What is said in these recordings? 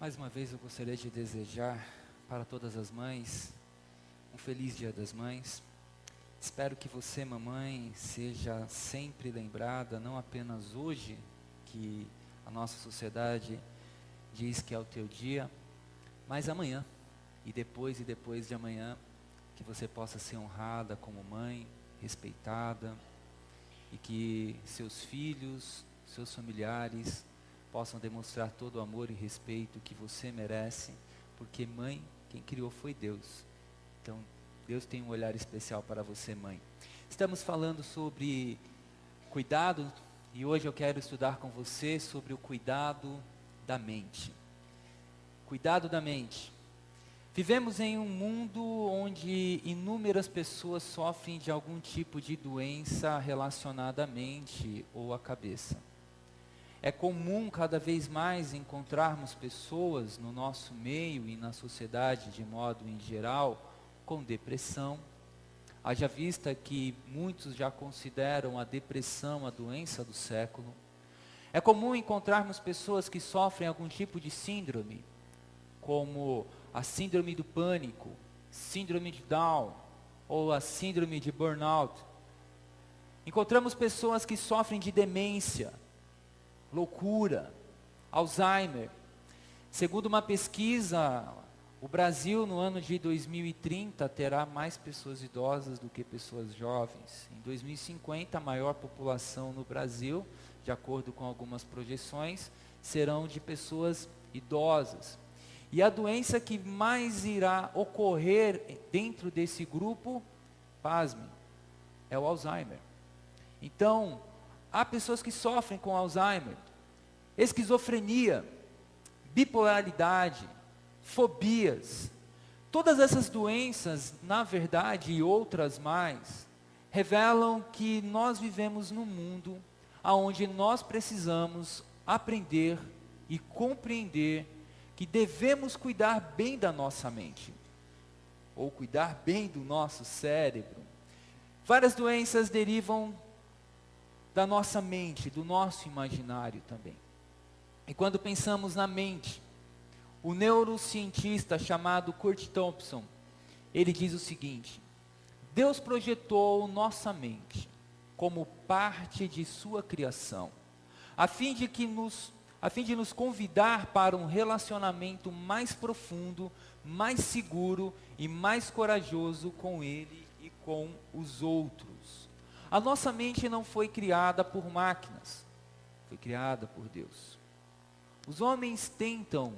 Mais uma vez eu gostaria de desejar para todas as mães um feliz Dia das Mães. Espero que você, mamãe, seja sempre lembrada, não apenas hoje, que a nossa sociedade diz que é o teu dia, mas amanhã, e depois de amanhã, que você possa ser honrada como mãe, respeitada, e que seus filhos, seus familiares, possam demonstrar todo o amor e respeito que você merece, porque mãe, quem criou foi Deus. Então, Deus tem um olhar especial para você, mãe. Estamos falando sobre cuidado, e hoje eu quero estudar com você sobre o cuidado da mente. Cuidado da mente. Vivemos em um mundo onde inúmeras pessoas sofrem de algum tipo de doença relacionada à mente ou à cabeça. É comum cada vez mais encontrarmos pessoas no nosso meio e na sociedade de modo em geral com depressão. Haja vista que muitos já consideram a depressão a doença do século. É comum encontrarmos pessoas que sofrem algum tipo de síndrome, como a síndrome do pânico, síndrome de Down ou a síndrome de burnout. Encontramos pessoas que sofrem de demência, loucura, Alzheimer. Segundo uma pesquisa, o Brasil no ano de 2030 terá mais pessoas idosas do que pessoas jovens. Em 2050, a maior população no Brasil, de acordo com algumas projeções, serão de pessoas idosas. E a doença que mais irá ocorrer dentro desse grupo, pasmem, é o Alzheimer. Então, há pessoas que sofrem com Alzheimer, esquizofrenia, bipolaridade, fobias. Todas essas doenças, na verdade, e outras mais, revelam que nós vivemos num mundo onde nós precisamos aprender e compreender que devemos cuidar bem da nossa mente, ou cuidar bem do nosso cérebro. Várias doenças derivam da nossa mente, do nosso imaginário também. E quando pensamos na mente, o neurocientista chamado Curt Thompson, ele diz o seguinte: Deus projetou nossa mente como parte de sua criação, a fim de nos convidar para um relacionamento mais profundo, mais seguro e mais corajoso com Ele e com os outros. A nossa mente não foi criada por máquinas, foi criada por Deus. Os homens tentam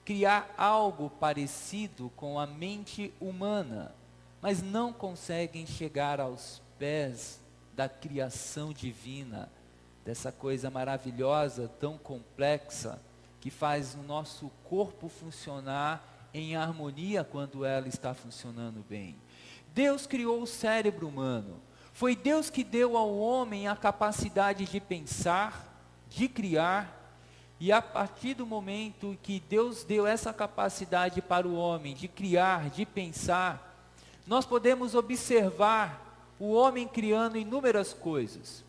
criar algo parecido com a mente humana, mas não conseguem chegar aos pés da criação divina, dessa coisa maravilhosa, tão complexa, que faz o nosso corpo funcionar em harmonia quando ela está funcionando bem. Deus criou o cérebro humano. Foi Deus que deu ao homem a capacidade de pensar, de criar, e a partir do momento que Deus deu essa capacidade para o homem, de criar, de pensar, nós podemos observar o homem criando inúmeras coisas.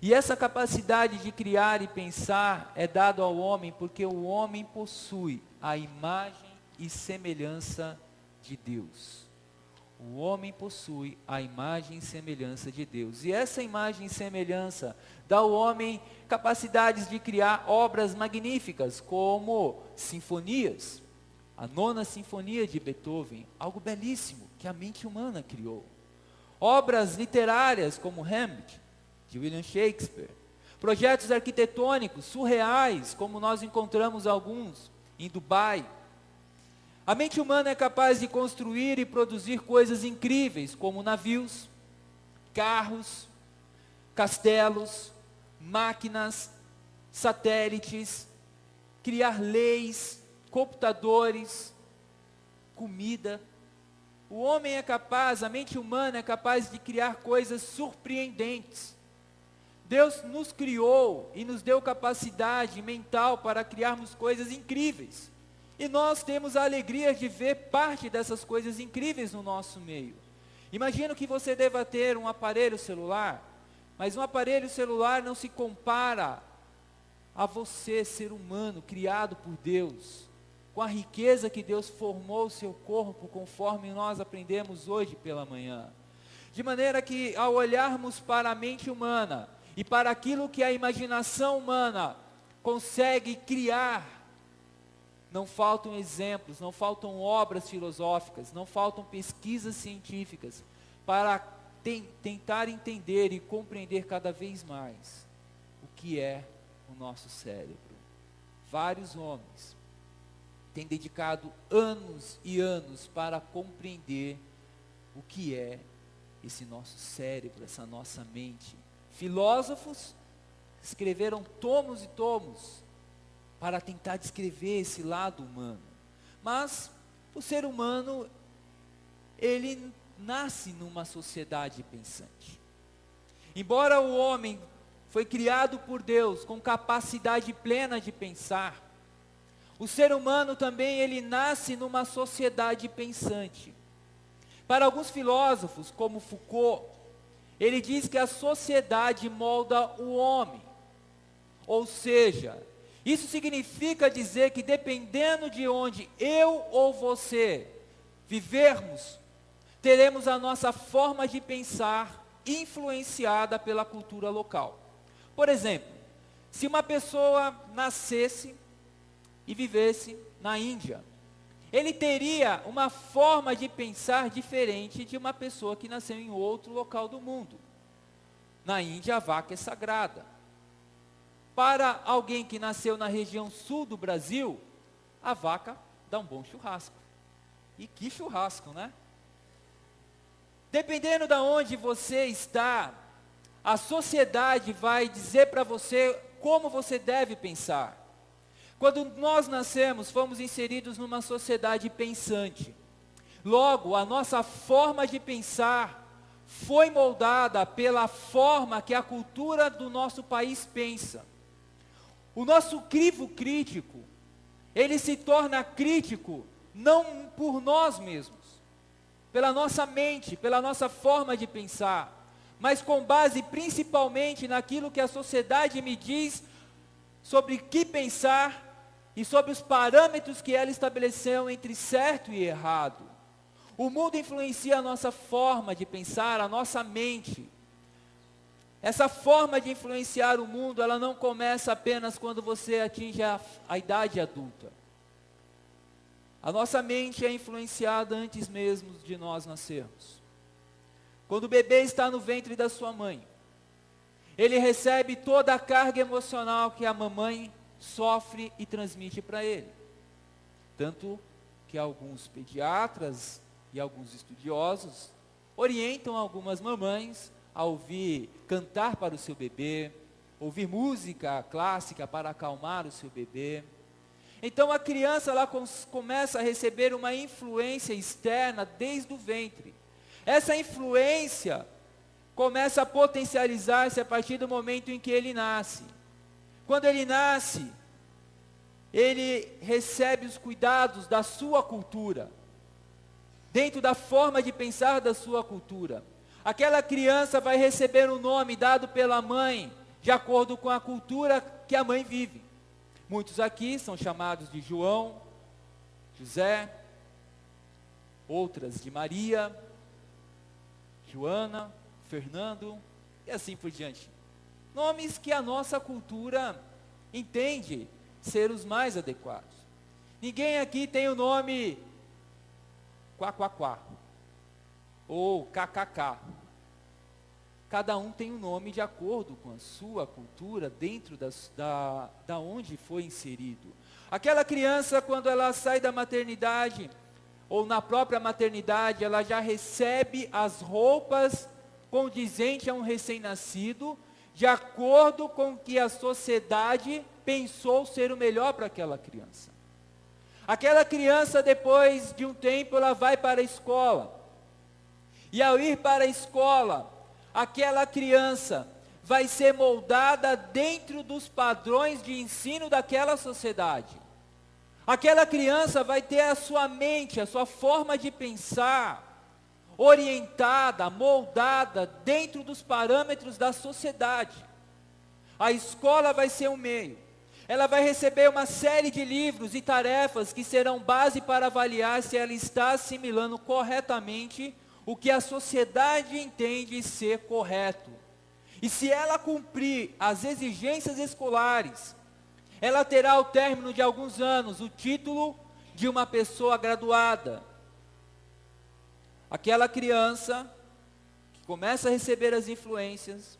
E essa capacidade de criar e pensar é dado ao homem porque o homem possui a imagem e semelhança de Deus. O homem possui a imagem e semelhança de Deus. E essa imagem e semelhança dá ao homem capacidades de criar obras magníficas, como sinfonias. A nona sinfonia de Beethoven, algo belíssimo que a mente humana criou. Obras literárias como Hamlet, de William Shakespeare. Projetos arquitetônicos surreais, como nós encontramos alguns em Dubai. A mente humana é capaz de construir e produzir coisas incríveis, como navios, carros, castelos, máquinas, satélites, criar leis, computadores, comida. O homem é capaz, a mente humana é capaz de criar coisas surpreendentes. Deus nos criou e nos deu capacidade mental para criarmos coisas incríveis. E nós temos a alegria de ver parte dessas coisas incríveis no nosso meio. Imagino que você deva ter um aparelho celular, mas um aparelho celular não se compara a você, ser humano, criado por Deus, com a riqueza que Deus formou o seu corpo, conforme nós aprendemos hoje pela manhã. De maneira que, ao olharmos para a mente humana e para aquilo que a imaginação humana consegue criar, não faltam exemplos, não faltam obras filosóficas, não faltam pesquisas científicas para tentar entender e compreender cada vez mais o que é o nosso cérebro. Vários homens têm dedicado anos e anos para compreender o que é esse nosso cérebro, essa nossa mente. Filósofos escreveram tomos e tomos para tentar descrever esse lado humano. Mas o ser humano, ele nasce numa sociedade pensante. Embora o homem foi criado por Deus com capacidade plena de pensar, o ser humano também ele nasce numa sociedade pensante. Para alguns filósofos, como Foucault, ele diz que a sociedade molda o homem. Ou seja, isso significa dizer que dependendo de onde eu ou você vivermos, teremos a nossa forma de pensar influenciada pela cultura local. Por exemplo, se uma pessoa nascesse e vivesse na Índia, ele teria uma forma de pensar diferente de uma pessoa que nasceu em outro local do mundo. Na Índia, a vaca é sagrada. Para alguém que nasceu na região sul do Brasil, a vaca dá um bom churrasco. E que churrasco, né? Dependendo de onde você está, a sociedade vai dizer para você como você deve pensar. Quando nós nascemos, fomos inseridos numa sociedade pensante. Logo, a nossa forma de pensar foi moldada pela forma que a cultura do nosso país pensa. O nosso crivo crítico, ele se torna crítico não por nós mesmos, pela nossa mente, pela nossa forma de pensar, mas com base principalmente naquilo que a sociedade me diz sobre o que pensar e sobre os parâmetros que ela estabeleceu entre certo e errado. O mundo influencia a nossa forma de pensar, a nossa mente. Essa forma de influenciar o mundo, ela não começa apenas quando você atinge a idade adulta. A nossa mente é influenciada antes mesmo de nós nascermos. Quando o bebê está no ventre da sua mãe, ele recebe toda a carga emocional que a mamãe sofre e transmite para ele. Tanto que alguns pediatras e alguns estudiosos orientam algumas mamães a ouvir cantar para o seu bebê, ouvir música clássica para acalmar o seu bebê. Então a criança ela começa a receber uma influência externa desde o ventre. Essa influência começa a potencializar-se a partir do momento em que ele nasce. Quando ele nasce, ele recebe os cuidados da sua cultura, dentro da forma de pensar da sua cultura. Aquela criança vai receber um nome dado pela mãe, de acordo com a cultura que a mãe vive. Muitos aqui são chamados de João, José, outras de Maria, Joana, Fernando, e assim por diante. Nomes que a nossa cultura entende ser os mais adequados. Ninguém aqui tem o nome Quaquaquá, ou KKK. Cada um tem um nome de acordo com a sua cultura, dentro da onde foi inserido. Aquela criança, quando ela sai da maternidade, ou na própria maternidade, ela já recebe as roupas condizentes a um recém-nascido, de acordo com o que a sociedade pensou ser o melhor para aquela criança. Aquela criança, depois de um tempo, ela vai para a escola. E ao ir para a escola, aquela criança vai ser moldada dentro dos padrões de ensino daquela sociedade. Aquela criança vai ter a sua mente, a sua forma de pensar, orientada, moldada dentro dos parâmetros da sociedade. A escola vai ser um meio. Ela vai receber uma série de livros e tarefas que serão base para avaliar se ela está assimilando corretamente o que a sociedade entende ser correto. E se ela cumprir as exigências escolares, ela terá ao término de alguns anos o título de uma pessoa graduada. Aquela criança que começa a receber as influências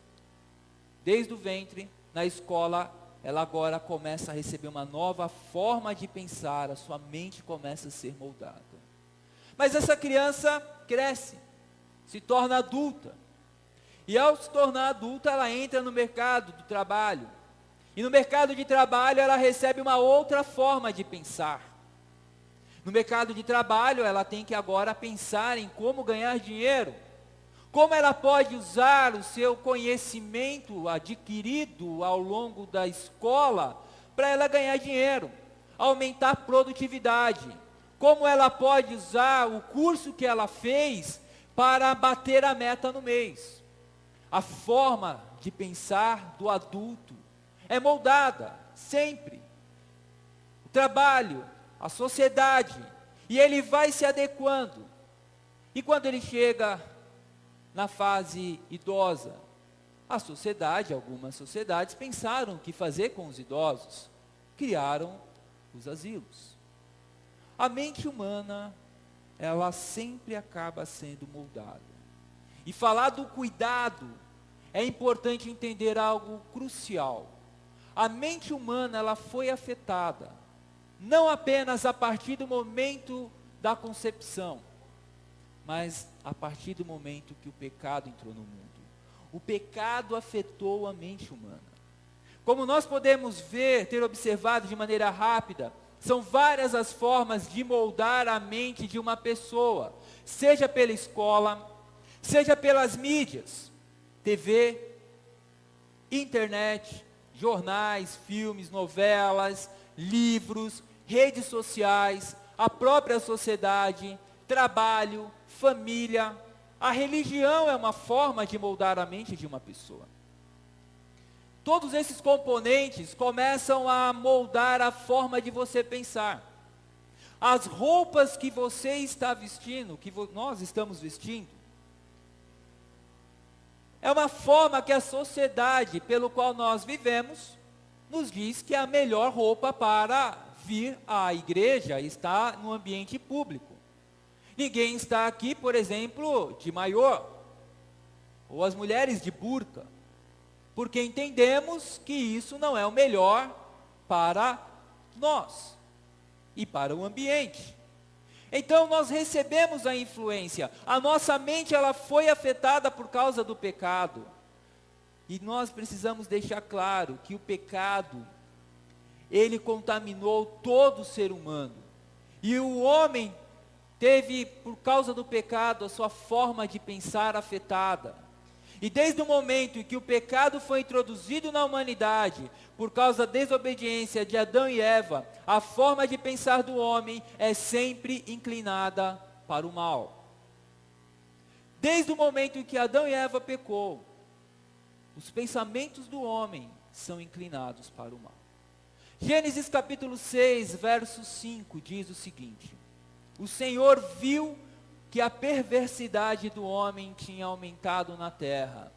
desde o ventre, na escola, ela agora começa a receber uma nova forma de pensar, a sua mente começa a ser moldada. Mas essa criança cresce, se torna adulta. E ao se tornar adulta, ela entra no mercado do trabalho. E no mercado de trabalho, ela recebe uma outra forma de pensar. No mercado de trabalho, ela tem que agora pensar em como ganhar dinheiro. Como ela pode usar o seu conhecimento adquirido ao longo da escola para ela ganhar dinheiro, aumentar a produtividade. Como ela pode usar o curso que ela fez para bater a meta no mês. A forma de pensar do adulto é moldada sempre. O trabalho, a sociedade, e ele vai se adequando. E quando ele chega na fase idosa, algumas sociedades pensaram o que fazer com os idosos, criaram os asilos. A mente humana, ela sempre acaba sendo moldada. E falar do cuidado, é importante entender algo crucial. A mente humana, ela foi afetada, não apenas a partir do momento da concepção, mas a partir do momento que o pecado entrou no mundo. O pecado afetou a mente humana. Como nós podemos ver, ter observado de maneira rápida, são várias as formas de moldar a mente de uma pessoa, seja pela escola, seja pelas mídias, TV, internet, jornais, filmes, novelas, livros, redes sociais, a própria sociedade, trabalho, família. A religião é uma forma de moldar a mente de uma pessoa. Todos esses componentes começam a moldar a forma de você pensar. As roupas que você está vestindo, que nós estamos vestindo, é uma forma que a sociedade pelo qual nós vivemos nos diz que é a melhor roupa para vir à igreja, estar no ambiente público. Ninguém está aqui, por exemplo, de maiô, ou as mulheres de burca, porque entendemos que isso não é o melhor para nós e para o ambiente. Então nós recebemos a influência, a nossa mente ela foi afetada por causa do pecado. E nós precisamos deixar claro que o pecado, ele contaminou todo o ser humano. E o homem teve, por causa do pecado, a sua forma de pensar afetada. E desde o momento em que o pecado foi introduzido na humanidade, por causa da desobediência de Adão e Eva, a forma de pensar do homem é sempre inclinada para o mal. Desde o momento em que Adão e Eva pecou, os pensamentos do homem são inclinados para o mal. Gênesis capítulo 6, verso 5 diz o seguinte: o Senhor viu que a perversidade do homem tinha aumentado na terra,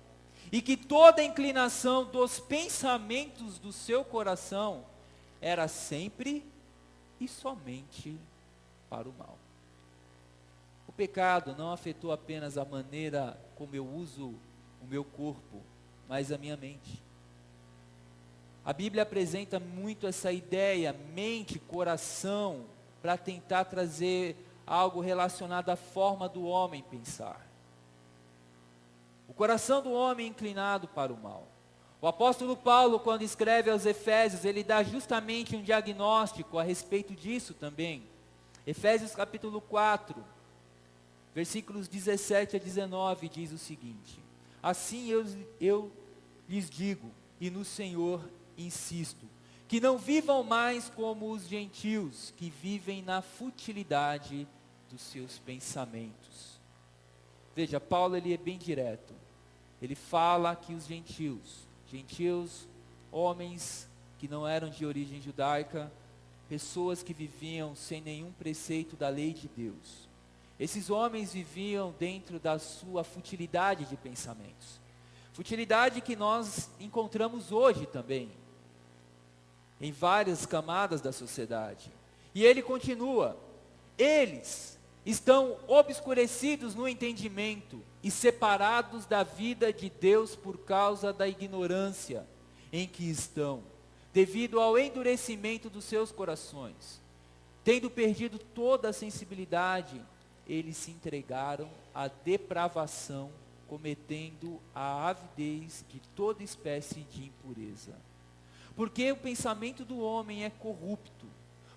e que toda a inclinação dos pensamentos do seu coração era sempre e somente para o mal. O pecado não afetou apenas a maneira como eu uso o meu corpo, mas a minha mente. A Bíblia apresenta muito essa ideia, mente, coração, para tentar trazer algo relacionado à forma do homem pensar. O coração do homem é inclinado para o mal. O apóstolo Paulo, quando escreve aos Efésios, ele dá justamente um diagnóstico a respeito disso também. Efésios capítulo 4, versículos 17 a 19, diz o seguinte: assim eu lhes digo, e no Senhor insisto, que não vivam mais como os gentios, que vivem na futilidade dos seus pensamentos. Veja, Paulo ele é bem direto. Ele fala que os gentios, homens que não eram de origem judaica, pessoas que viviam sem nenhum preceito da lei de Deus. Esses homens viviam dentro da sua futilidade de pensamentos. Futilidade que nós encontramos hoje também, em várias camadas da sociedade. E ele continua: eles estão obscurecidos no entendimento e separados da vida de Deus por causa da ignorância em que estão, devido ao endurecimento dos seus corações. Tendo perdido toda a sensibilidade, eles se entregaram à depravação, cometendo a avidez de toda espécie de impureza. Porque o pensamento do homem é corrupto,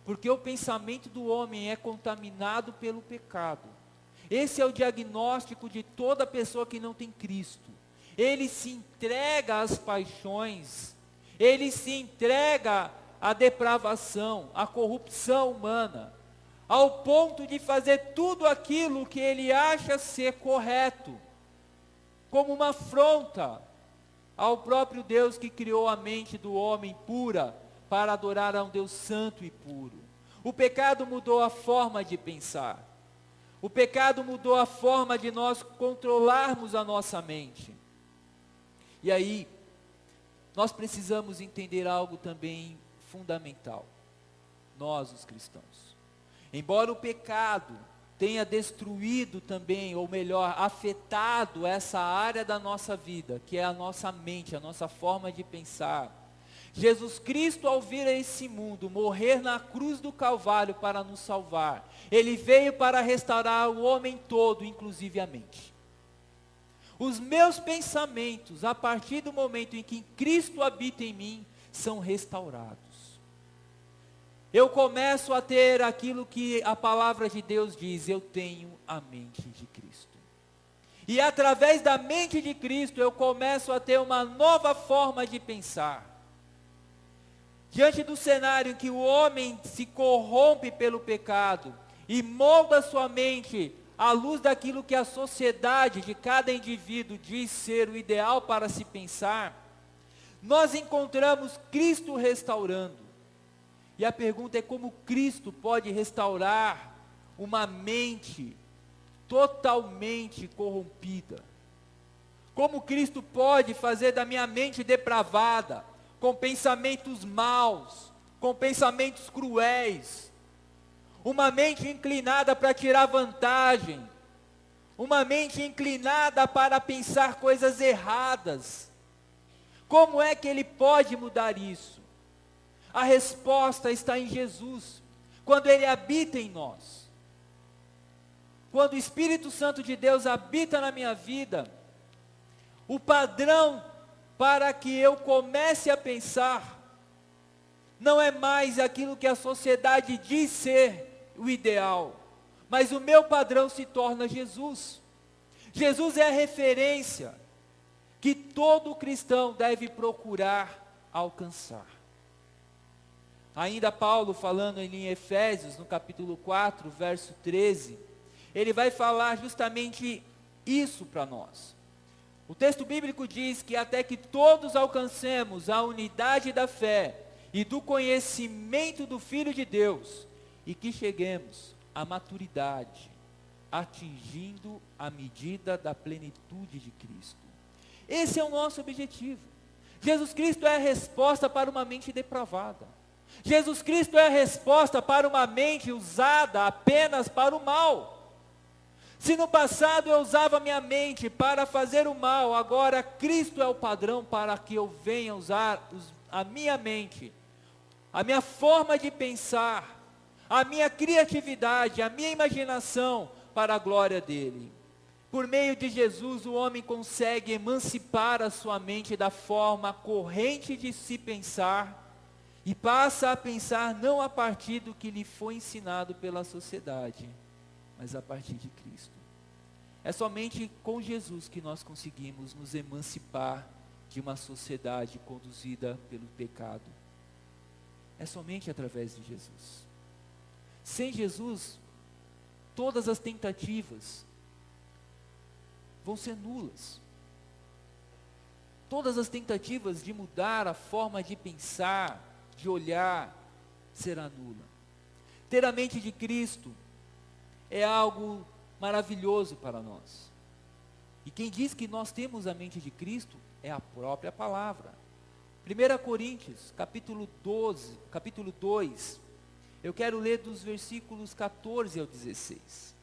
porque o pensamento do homem é contaminado pelo pecado. Esse é o diagnóstico de toda pessoa que não tem Cristo. Ele se entrega às paixões, ele se entrega à depravação, à corrupção humana, ao ponto de fazer tudo aquilo que ele acha ser correto, como uma afronta ao próprio Deus que criou a mente do homem pura para adorar a um Deus santo e puro. O pecado mudou a forma de pensar. O pecado mudou a forma de nós controlarmos a nossa mente. E aí, nós precisamos entender algo também fundamental. Nós, os cristãos. Embora o pecado tenha destruído também, ou melhor, afetado essa área da nossa vida, que é a nossa mente, a nossa forma de pensar. Jesus Cristo, ao vir a esse mundo, morrer na cruz do Calvário para nos salvar, Ele veio para restaurar o homem todo, inclusive a mente. Os meus pensamentos, a partir do momento em que Cristo habita em mim, são restaurados. Eu começo a ter aquilo que a palavra de Deus diz: eu tenho a mente de Cristo. E através da mente de Cristo eu começo a ter uma nova forma de pensar. Diante do cenário em que o homem se corrompe pelo pecado e molda sua mente à luz daquilo que a sociedade de cada indivíduo diz ser o ideal para se pensar, nós encontramos Cristo restaurando. E a pergunta é: como Cristo pode restaurar uma mente totalmente corrompida? Como Cristo pode fazer da minha mente depravada, com pensamentos maus, com pensamentos cruéis, uma mente inclinada para tirar vantagem, uma mente inclinada para pensar coisas erradas? Como é que Ele pode mudar isso? A resposta está em Jesus, quando Ele habita em nós. Quando o Espírito Santo de Deus habita na minha vida, o padrão para que eu comece a pensar não é mais aquilo que a sociedade diz ser o ideal, mas o meu padrão se torna Jesus. Jesus é a referência que todo cristão deve procurar alcançar. Ainda Paulo, falando em Efésios, no capítulo 4, verso 13, ele vai falar justamente isso para nós. O texto bíblico diz que até que todos alcancemos a unidade da fé e do conhecimento do Filho de Deus, e que cheguemos à maturidade, atingindo a medida da plenitude de Cristo. Esse é o nosso objetivo. Jesus Cristo é a resposta para uma mente depravada. Jesus Cristo é a resposta para uma mente usada apenas para o mal. Se no passado eu usava minha mente para fazer o mal, agora Cristo é o padrão para que eu venha usar a minha mente, a minha forma de pensar, a minha criatividade, a minha imaginação para a glória dele. Por meio de Jesus, o homem consegue emancipar a sua mente da forma corrente de se pensar e passa a pensar não a partir do que lhe foi ensinado pela sociedade, mas a partir de Cristo. É somente com Jesus que nós conseguimos nos emancipar de uma sociedade conduzida pelo pecado. É somente através de Jesus. Sem Jesus, todas as tentativas vão ser nulas. todas as tentativas de mudar a forma de pensar, de olhar, será nula. Ter a mente de Cristo é algo maravilhoso para nós. E quem diz que nós temos a mente de Cristo é a própria palavra. 1 Coríntios, capítulo 2, eu quero ler dos versículos 14 ao 16.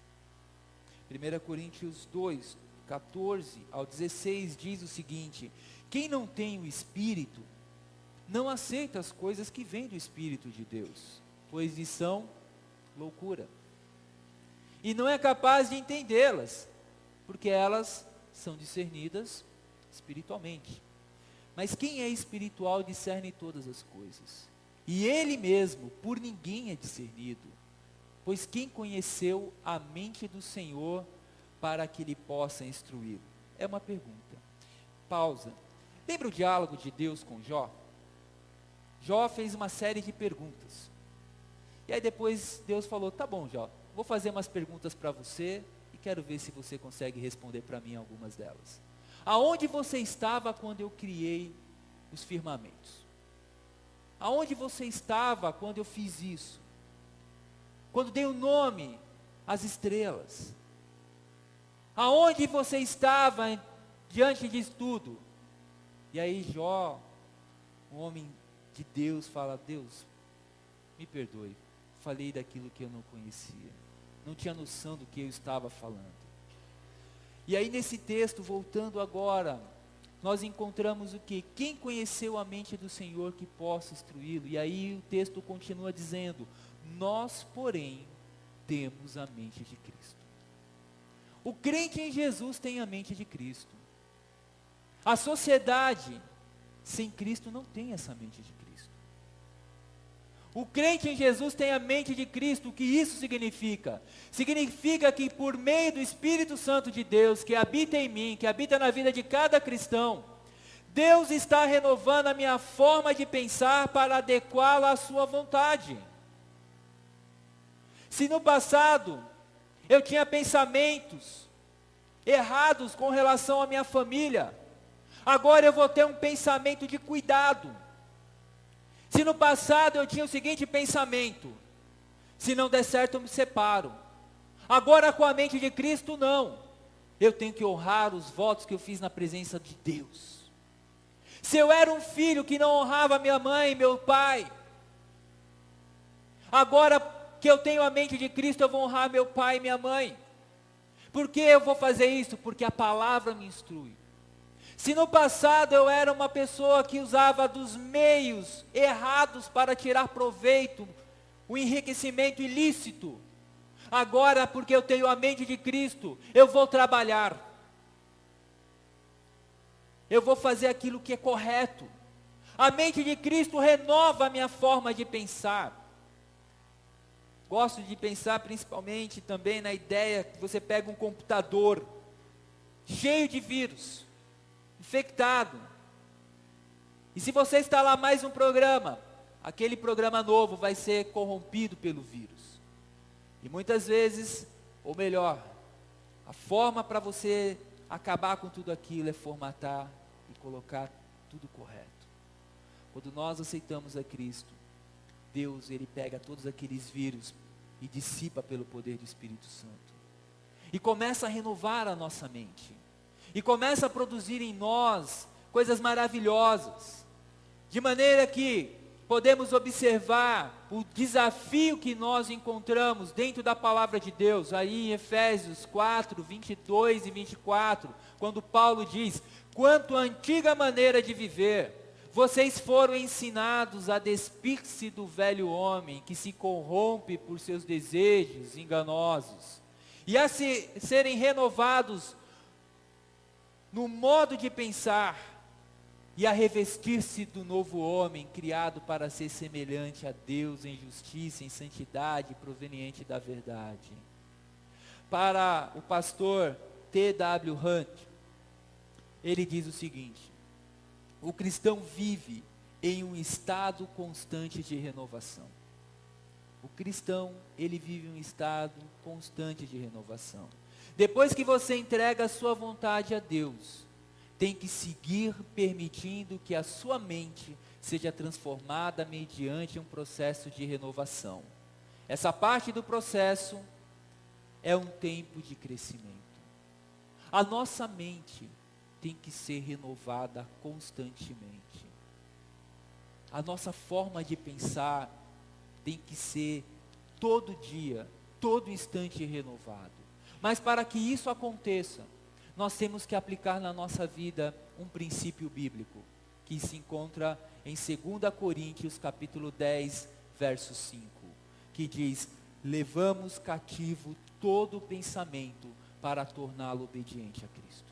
1 Coríntios 2, 14 ao 16 diz o seguinte: quem não tem o Espírito, não aceita as coisas que vêm do Espírito de Deus, pois lhes são loucura. E não é capaz de entendê-las, porque elas são discernidas espiritualmente. Mas quem é espiritual discerne todas as coisas. E ele mesmo, por ninguém é discernido. Pois quem conheceu a mente do Senhor para que ele possa instruí-lo? É uma pergunta. Pausa. Lembra o diálogo de Deus com Jó? Jó fez uma série de perguntas. E aí depois Deus falou: tá bom, Jó, vou fazer umas perguntas para você e quero ver se você consegue responder para mim algumas delas. Aonde você estava quando eu criei os firmamentos? Aonde você estava quando eu fiz isso? Quando dei o nome às estrelas? Aonde você estava diante disso tudo? E aí Jó, um homem de Deus, fala: Deus, me perdoe, falei daquilo que eu não conhecia, não tinha noção do que eu estava falando. E aí nesse texto, voltando agora, nós encontramos o que? Quem conheceu a mente do Senhor que possa instruí-lo? E aí o texto continua dizendo: nós, porém, temos a mente de Cristo. O crente em Jesus tem a mente de Cristo. A sociedade sem Cristo não tem essa mente de Cristo. O crente em Jesus tem a mente de Cristo. O que isso significa? Significa que por meio do Espírito Santo de Deus, que habita em mim, que habita na vida de cada cristão, Deus está renovando a minha forma de pensar para adequá-la à sua vontade. Se no passado eu tinha pensamentos errados com relação à minha família, agora eu vou ter um pensamento de cuidado. Se no passado eu tinha o seguinte pensamento: se não der certo eu me separo. Agora com a mente de Cristo não. Eu tenho que honrar os votos que eu fiz na presença de Deus. Se eu era um filho que não honrava minha mãe e meu pai, agora que eu tenho a mente de Cristo eu vou honrar meu pai e minha mãe. Por que eu vou fazer isso? Porque a palavra me instrui. Se no passado eu era uma pessoa que usava dos meios errados para tirar proveito, o enriquecimento ilícito, agora porque eu tenho a mente de Cristo, eu vou trabalhar. Eu vou fazer aquilo que é correto. A mente de Cristo renova a minha forma de pensar. Gosto de pensar principalmente também na ideia que você pega um computador cheio de vírus, infectado. E se você instalar mais um programa, aquele programa novo vai ser corrompido pelo vírus. E muitas vezes, ou melhor, a forma para você acabar com tudo aquilo é formatar e colocar tudo correto. Quando nós aceitamos a Cristo, Deus, Ele pega todos aqueles vírus e dissipa pelo poder do Espírito Santo. E começa a renovar a nossa mente. E começa a produzir em nós coisas maravilhosas. De maneira que podemos observar o desafio que nós encontramos dentro da palavra de Deus, aí em Efésios 4, 22 e 24, quando Paulo diz: quanto à antiga maneira de viver, vocês foram ensinados a despir-se do velho homem, que se corrompe por seus desejos enganosos, e a serem renovados no modo de pensar, e a revestir-se do novo homem, criado para ser semelhante a Deus em justiça, em santidade, proveniente da verdade. Para o pastor T.W. Hunt, ele diz o seguinte: o cristão vive em um estado constante de renovação. O cristão, ele vive em um estado constante de renovação. Depois que você entrega a sua vontade a Deus, tem que seguir permitindo que a sua mente seja transformada mediante um processo de renovação. Essa parte do processo é um tempo de crescimento. A nossa mente tem que ser renovada constantemente. A nossa forma de pensar tem que ser todo dia, todo instante renovado. Mas para que isso aconteça, nós temos que aplicar na nossa vida um princípio bíblico, que se encontra em 2 Coríntios capítulo 10, verso 5, que diz: levamos cativo todo pensamento para torná-lo obediente a Cristo.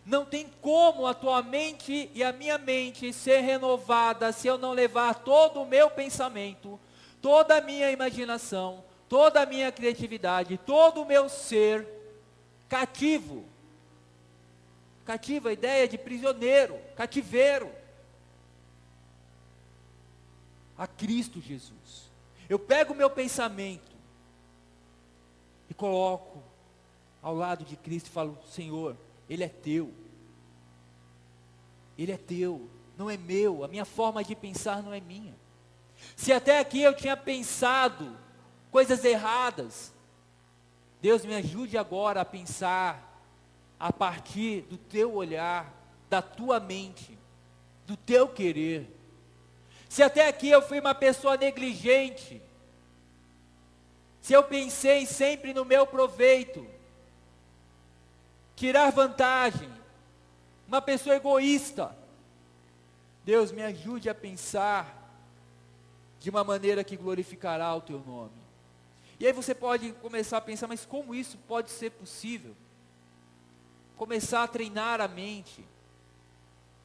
Não tem como a tua mente e a minha mente ser renovada se eu não levar todo o meu pensamento, toda a minha imaginação, toda a minha criatividade, todo o meu ser cativo. Cativo, a ideia de prisioneiro, cativeiro, a Cristo Jesus. Eu pego o meu pensamento e coloco ao lado de Cristo e falo: Senhor, Ele é teu. Ele é teu, não é meu. A minha forma de pensar não é minha. Se até aqui eu tinha pensado coisas erradas, Deus me ajude agora a pensar a partir do teu olhar, da tua mente, do teu querer. Se até aqui eu fui uma pessoa negligente, se eu pensei sempre no meu proveito, tirar vantagem, uma pessoa egoísta, Deus me ajude a pensar de uma maneira que glorificará o teu nome. E aí você pode começar a pensar: mas como isso pode ser possível? Começar a treinar a mente.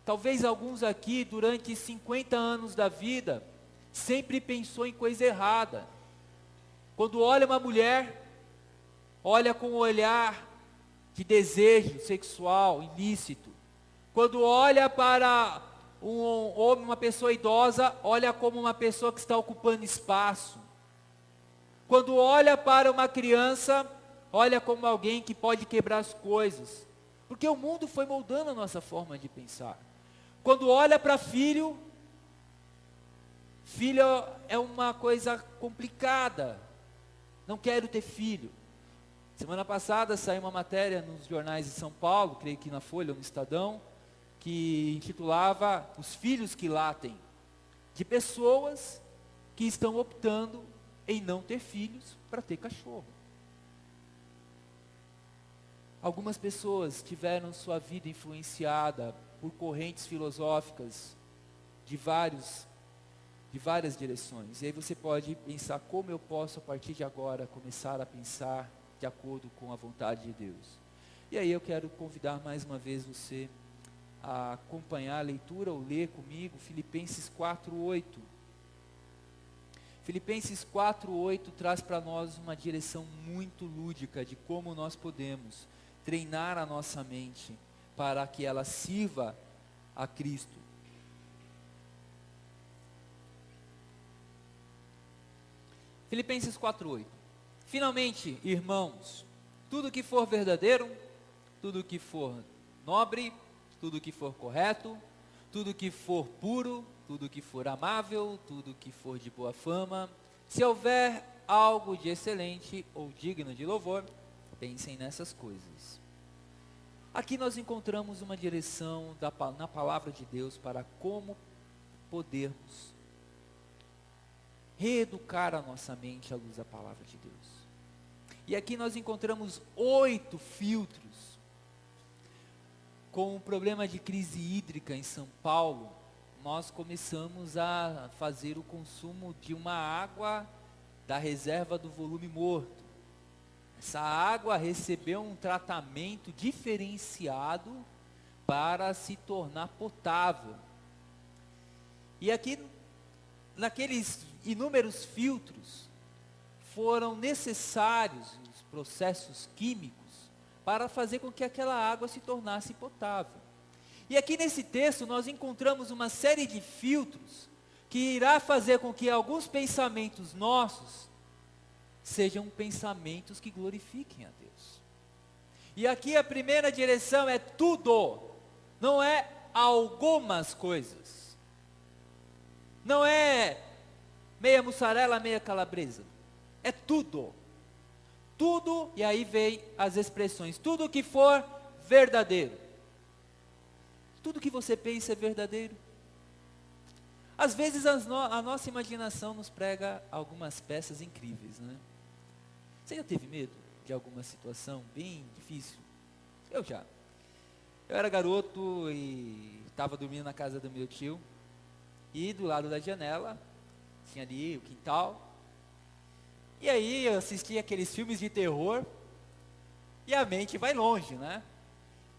Talvez alguns aqui, durante 50 anos da vida, sempre pensou em coisa errada. Quando olha uma mulher, olha com um olhar de desejo sexual ilícito. Quando olha para um homem, uma pessoa idosa, olha como uma pessoa que está ocupando espaço. Quando olha para uma criança, olha como alguém que pode quebrar as coisas. Porque o mundo foi moldando a nossa forma de pensar. Quando olha para filho, filho é uma coisa complicada. Não quero ter filho. Semana passada saiu uma matéria nos jornais de São Paulo, creio que na Folha ou no Estadão, que intitulava Os Filhos que Latem, de pessoas que estão optando em não ter filhos para ter cachorro. Algumas pessoas tiveram sua vida influenciada por correntes filosóficas de várias direções. E aí você pode pensar: como eu posso a partir de agora começar a pensar de acordo com a vontade de Deus? E aí eu quero convidar mais uma vez você a acompanhar a leitura ou ler comigo Filipenses 4:8. Filipenses 4:8 traz para nós uma direção muito lúdica de como nós podemos treinar a nossa mente para que ela sirva a Cristo. Filipenses 4:8. Finalmente, irmãos, tudo que for verdadeiro, tudo que for nobre, tudo que for correto, tudo que for puro, tudo que for amável, tudo que for de boa fama, se houver algo de excelente ou digno de louvor, pensem nessas coisas. Aqui nós encontramos uma direção na palavra de Deus para como podermos reeducar a nossa mente à luz da palavra de Deus. E aqui nós encontramos 8 filtros. Com o problema de crise hídrica em São Paulo, nós começamos a fazer o consumo de uma água da reserva do volume morto. Essa água recebeu um tratamento diferenciado para se tornar potável. E aqui, naqueles inúmeros filtros, foram necessários os processos químicos para fazer com que aquela água se tornasse potável. E aqui nesse texto nós encontramos uma série de filtros que irá fazer com que alguns pensamentos nossos sejam pensamentos que glorifiquem a Deus. E aqui a primeira direção é tudo, não é algumas coisas. Não é meia mussarela, meia calabresa. É tudo. Tudo, e aí vem as expressões, tudo que for verdadeiro. Tudo que você pensa é verdadeiro. Às vezes a nossa imaginação nos prega algumas peças incríveis, né? Você já teve medo de alguma situação bem difícil? Eu já. Eu era garoto e estava dormindo na casa do meu tio, e do lado da janela, tinha ali o quintal, e aí eu assistia aqueles filmes de terror, e a mente vai longe, né?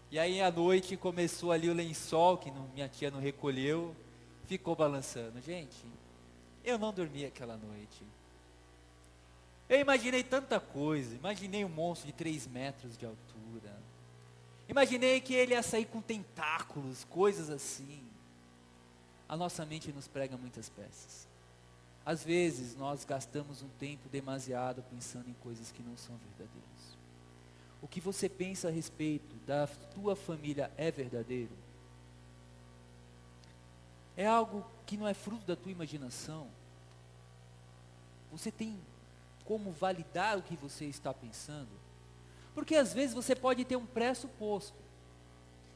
E aí à noite começou ali o lençol, que minha tia não recolheu, ficou balançando. Gente, eu não dormi aquela noite. Eu imaginei tanta coisa, imaginei um monstro de 3 metros de altura, imaginei que ele ia sair com tentáculos, coisas assim. A nossa mente nos prega muitas peças. Às vezes nós gastamos um tempo demasiado pensando em coisas que não são verdadeiras. O que você pensa a respeito da tua família é verdadeiro? É algo que não é fruto da tua imaginação? Você tem como validar o que você está pensando? Porque às vezes você pode ter um pressuposto.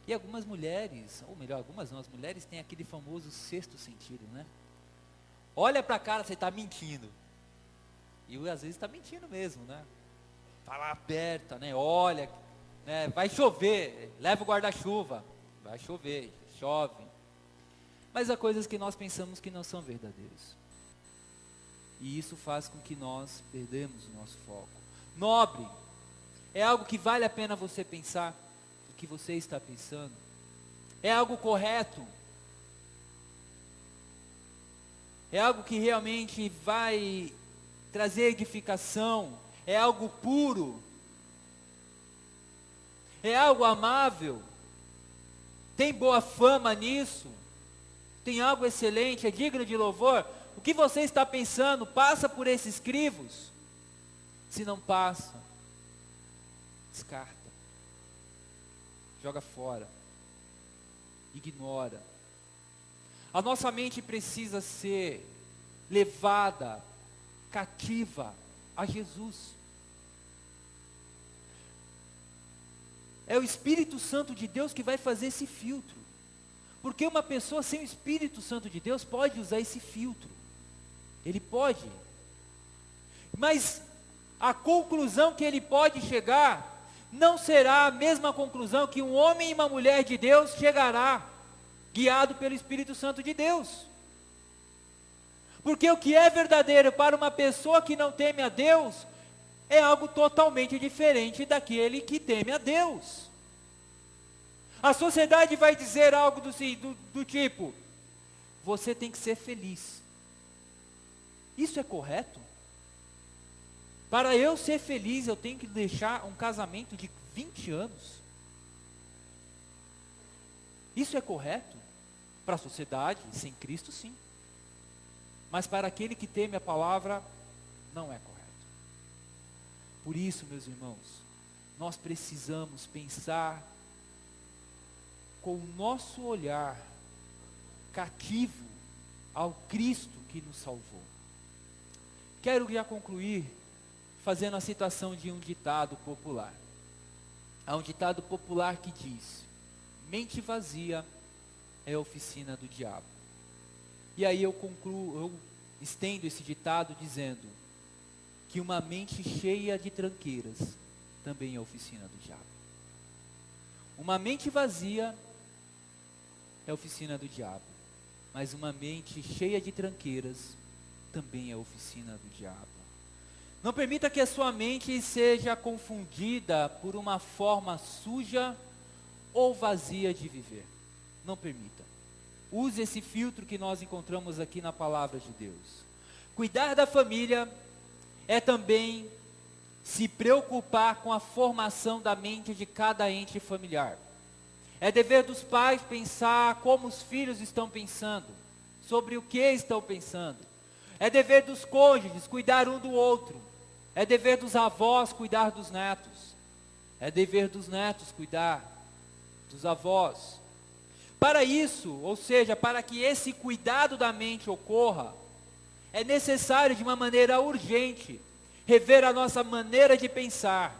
E algumas mulheres, ou melhor, algumas não, as mulheres têm aquele famoso sexto sentido, né? Olha para a cara, você está mentindo. E às vezes está mentindo mesmo, né? Fala aberta, né? Olha, né? Vai chover, leva o guarda-chuva. Vai chover, chove. Mas há coisas que nós pensamos que não são verdadeiras. E isso faz com que nós perdemos o nosso foco. Nobre é algo que vale a pena você pensar o que você está pensando. É algo correto. É algo que realmente vai trazer edificação. É algo puro. É algo amável. Tem boa fama nisso. Tem algo excelente, é digno de louvor. O que você está pensando passa por esses crivos? Se não passa, descarta, joga fora, ignora. A nossa mente precisa ser levada cativa a Jesus. É o Espírito Santo de Deus que vai fazer esse filtro. Porque uma pessoa sem o Espírito Santo de Deus pode usar esse filtro. Ele pode. Mas a conclusão que ele pode chegar não será a mesma conclusão que um homem e uma mulher de Deus chegará, guiado pelo Espírito Santo de Deus. Porque o que é verdadeiro para uma pessoa que não teme a Deus, é algo totalmente diferente daquele que teme a Deus. A sociedade vai dizer algo do tipo, você tem que ser feliz. Isso é correto? Para eu ser feliz, eu tenho que deixar um casamento de 20 anos. Isso é correto? Para a sociedade, sem Cristo, sim. Mas para aquele que teme a palavra, não é correto. Por isso, meus irmãos, nós precisamos pensar com o nosso olhar cativo ao Cristo que nos salvou. Quero já concluir fazendo a citação de um ditado popular. Há um ditado popular que diz: mente vazia é a oficina do diabo. E aí eu estendo esse ditado dizendo que uma mente cheia de tranqueiras também é a oficina do diabo. Uma mente vazia é a oficina do diabo, mas uma mente cheia de tranqueiras também é a oficina do diabo. Não permita que a sua mente seja confundida por uma forma suja ou vazia de viver. Não permita. Use esse filtro que nós encontramos aqui na palavra de Deus. Cuidar da família é também se preocupar com a formação da mente de cada ente familiar. É dever dos pais pensar como os filhos estão pensando, sobre o que estão pensando. É dever dos cônjuges cuidar um do outro. É dever dos avós cuidar dos netos. É dever dos netos cuidar, dos avós. Para isso, ou seja, para que esse cuidado da mente ocorra, é necessário de uma maneira urgente rever a nossa maneira de pensar.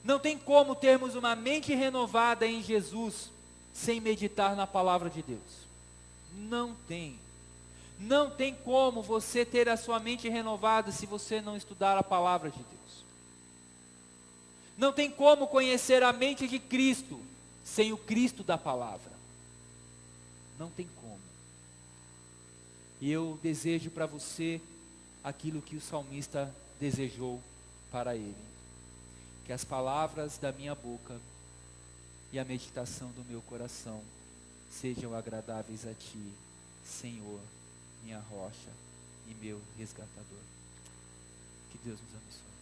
Não tem como termos uma mente renovada em Jesus sem meditar na palavra de Deus. Não tem. Não tem como você ter a sua mente renovada se você não estudar a palavra de Deus. Não tem como conhecer a mente de Cristo sem o Cristo da palavra. Não tem como. E eu desejo para você aquilo que o salmista desejou para ele. Que as palavras da minha boca e a meditação do meu coração sejam agradáveis a Ti, Senhor, minha rocha e meu resgatador. Que Deus nos abençoe.